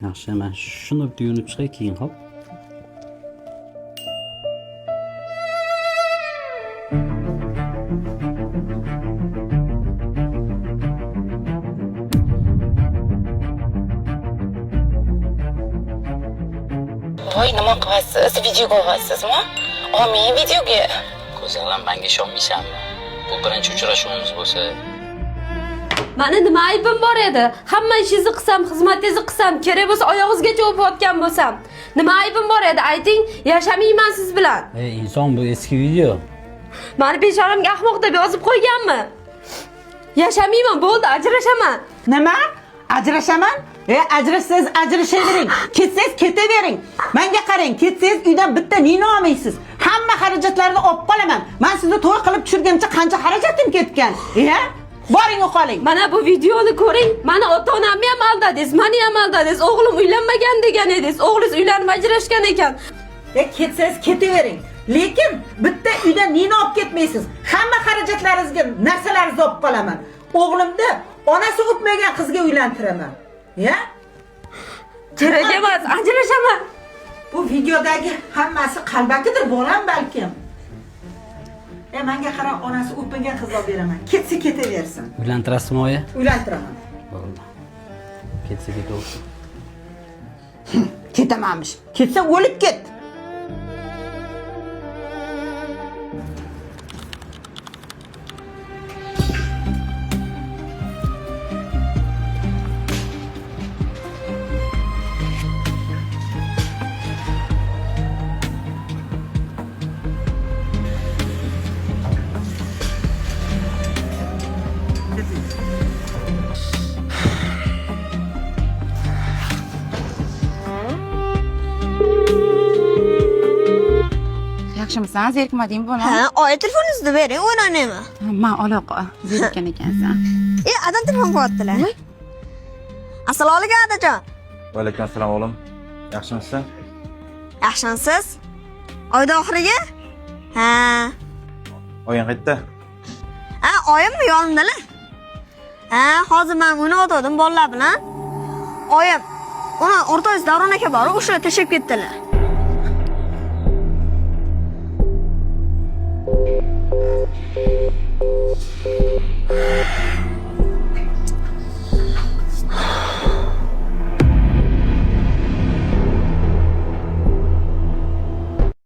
Yaxshi, men shuni bitta yuvib chiqay keyin, xo'p? Voy, nima qilyapsiz? Video ko'ryapsizmi? Men videoga. Ko'zinglar menga ishonmaysanmi? Bu birinchi uchrashuvimiz bo'lsa, Mana nima aybim bor edi? Hamma ishingizni qilsam, xizmatingizni qilsam, kerak bo'lsa oyog'ingizgacha o'payotgan bo'lsam, nima aybim bor edi? Ayting, yashamayman siz bilan. inson bu eski video. Mani beshoramga ahmoq deb yozib qo'yganmi? Yashamayman, bo'ldi, ajrashaman. Nima? Ajrashaman? Ajrashsangiz ajrashavering. Ketsangiz ketavering. Menga qarang, ketsangiz uydan bitta nini olmaysiz. Hamma xarajatlarni olib qolaman. Men sizni to'y qilib tushirgancha qancha xarajatim ketgan? Boring qoling. Mana bu videoni ko'ring. Mana ota-onamni ham aldadingiz, meni ham aldadingiz. O'g'lim uylanmagan degan edingiz. O'g'lingiz uylanib ajrashgan ekan. Ketsangiz ketavering. Lekin bitta uydan nini olib ketmaysiz. Hamma xarajatlaringizga narsalaringizni olib qolaman. O'g'limni onasi o'tmagan qizga uylantiraman. Kerak emas, ajrashaman. Bu videodagi hammasi qalbakidir, bolam balkim. Menga qarang, onasi o'tmagan qiz olib beraman. Ketsa ketaversin. Uylantirasizmi, oyi? Uylantiraman. Bo'ldi. Ketsa ketaversin. Ketamanmish. Ketsa o'lib ket. Yaxshimisan? Zerikmading bolam? Ha, oyi telefoningizni bering, o'ynayman. Men aloqa zerikkan ekansan. Adam telefon qilyaptilar. Assalomu alaykum adajon. Va alaykum assalom o'g'lim. Yaxshimisiz? Yaxshimisiz? Oyda oxiriga? Ha. Oying qayerda? Ha, oyimmi yonimdalar? Ha, hozir men o'ynayotgandim bolalar bilan. Oyim, uni o'rtog'ingiz Davron aka bor, o'sha tashlab ketdilar.